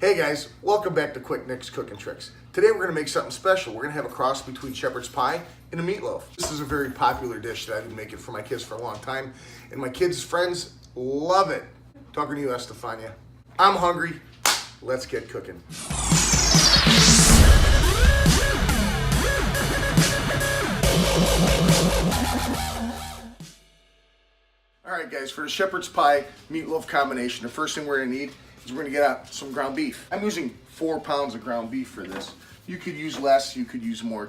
Hey guys, welcome back to Quick Nick's Cooking Tricks. Today we're going to make something special. We're going to have a cross between shepherd's pie and a meatloaf. This is a very popular dish that I've been making for my kids for a long time, and my kids' friends love it. Talking to you, Estefania. I'm hungry. Let's get cooking. Alright guys, for the shepherd's pie meatloaf combination, the first thing we're going to need is we're going to get out some ground beef. I'm using 4 pounds of ground beef for this. You could use less, you could use more,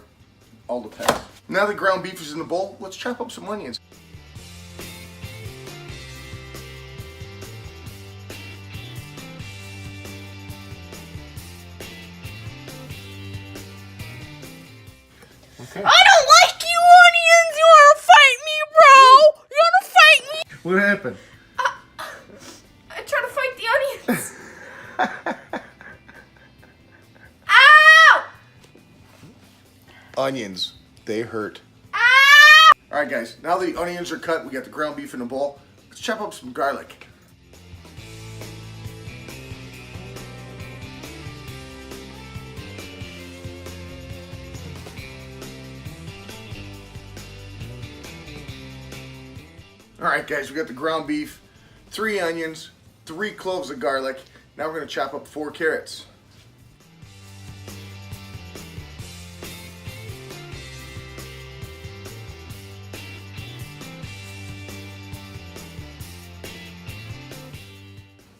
all depends. Now that ground beef is in the bowl, let's chop up some onions. Okay. I don't like you onions! You wanna fight me, bro? You wanna fight me? What happened? I tried to fight the onions. Ow! Onions, they hurt. Ow! Alright guys, now the onions are cut, we got the ground beef in the bowl. Let's chop up some garlic. Alright guys, we got the ground beef, 3 onions, 3 cloves of garlic. Now we're going to chop up 4 carrots.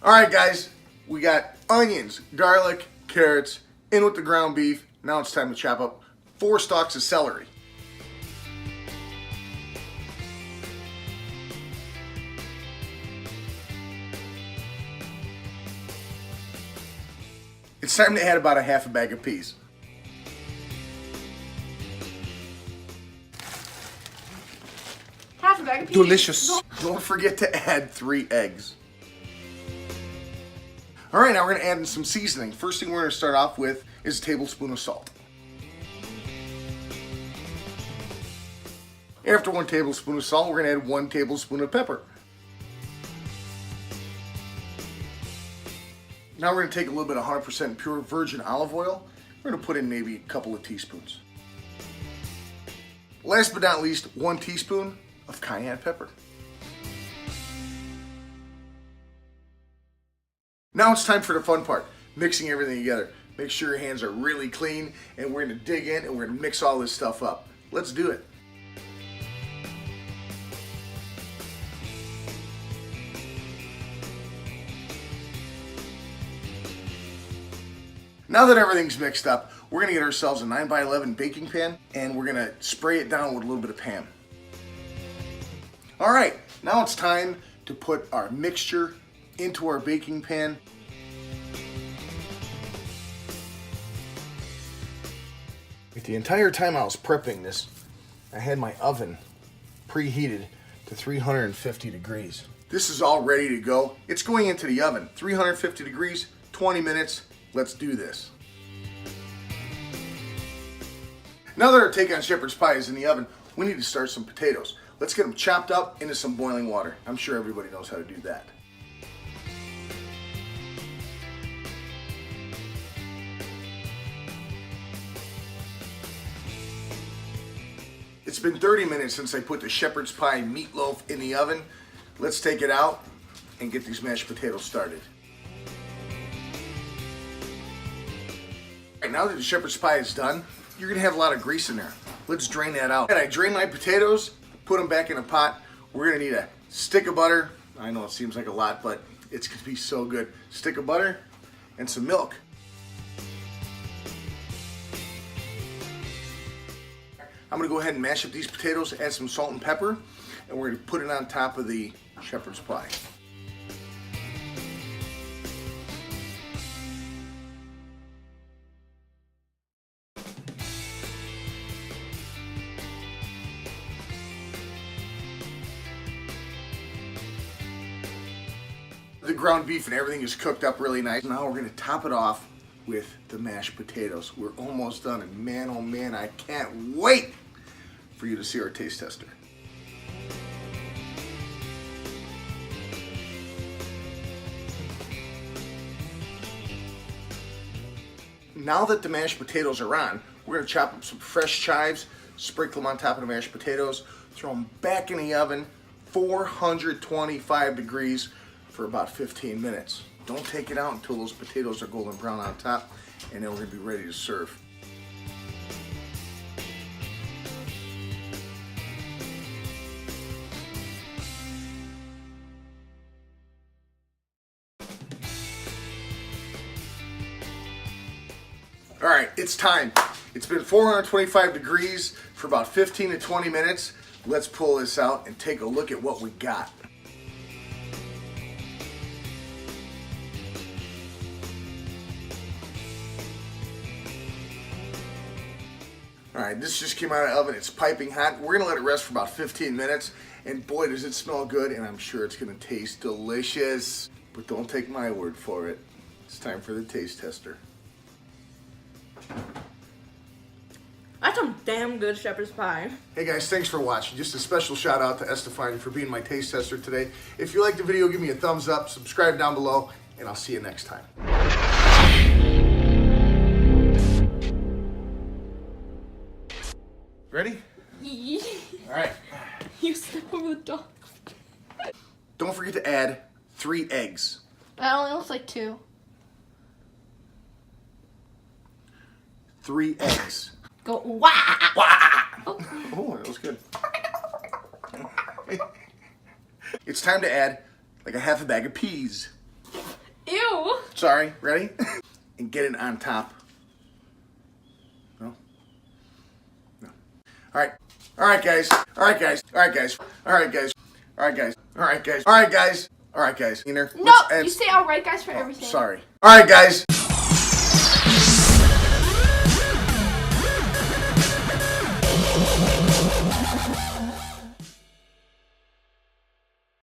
Alright guys, we got onions, garlic, carrots, in with the ground beef. Now it's time to chop up 4 stalks of celery. It's time to add about a half a bag of peas. Half a bag of peas. Delicious. Don't forget to add 3 eggs. Alright, now we're going to add in some seasoning. First thing we're going to start off with is a tablespoon of salt. After 1 tablespoon of salt, we're going to add 1 tablespoon of pepper. Now we're going to take a little bit of 100% pure virgin olive oil. We're going to put in maybe a couple of teaspoons. Last but not least, 1 teaspoon of cayenne pepper. Now it's time for the fun part, mixing everything together. Make sure your hands are really clean, and we're going to dig in and we're going to mix all this stuff up. Let's do it. Now that everything's mixed up, we're going to get ourselves a 9x11 baking pan, and we're going to spray it down with a little bit of Pam. Alright, now it's time to put our mixture into our baking pan. The entire time I was prepping this, I had my oven preheated to 350 degrees. This is all ready to go. It's going into the oven, 350 degrees, 20 minutes. Let's do this. Now that our take on shepherd's pie is in the oven, we need to start some potatoes. Let's get them chopped up into some boiling water. I'm sure everybody knows how to do that. It's been 30 minutes since I put the shepherd's pie meatloaf in the oven. Let's take it out and get these mashed potatoes started. Now that the shepherd's pie is done, you're going to have a lot of grease in there. Let's drain that out. And I drain my potatoes, put them back in a pot. We're going to need a stick of butter. I know it seems like a lot, but it's going to be so good. Stick of butter and some milk. I'm going to go ahead and mash up these potatoes, add some salt and pepper, and we're going to put it on top of the shepherd's pie. The ground beef and everything is cooked up really nice. Now we're going to top it off with the mashed potatoes. We're almost done, and man, oh man, I can't wait for you to see our taste tester. Now that the mashed potatoes are on, we're gonna chop up some fresh chives, sprinkle them on top of the mashed potatoes, throw them back in the oven, 425 degrees for about 15 minutes. Don't take it out until those potatoes are golden brown on top, and then we're gonna be ready to serve. All right, it's time. It's been 425 degrees for about 15 to 20 minutes. Let's pull this out and take a look at what we got. All right, this just came out of the oven. It's piping hot. We're gonna let it rest for about 15 minutes, and boy, does it smell good, and I'm sure it's gonna taste delicious. But don't take my word for it. It's time for the taste tester. That's some damn good shepherd's pie. Hey guys, thanks for watching. Just a special shout out to Estefani for being my taste tester today. If you liked the video, give me a thumbs up, subscribe down below, and I'll see you next time. Ready? All right. You step over the dog. Don't forget to add 3 eggs. That only looks like 2. 3 eggs. Go wah! Wah! Oh. Oh, that was good. It's time to add like a half a bag of peas. Ew! Sorry, ready? And get it on top. No? No. Alright. Alright guys. Alright guys. Alright guys. Alright guys. Alright guys. Alright guys. Alright guys. Alright guys. No, you say alright guys for everything. Sorry. Alright guys.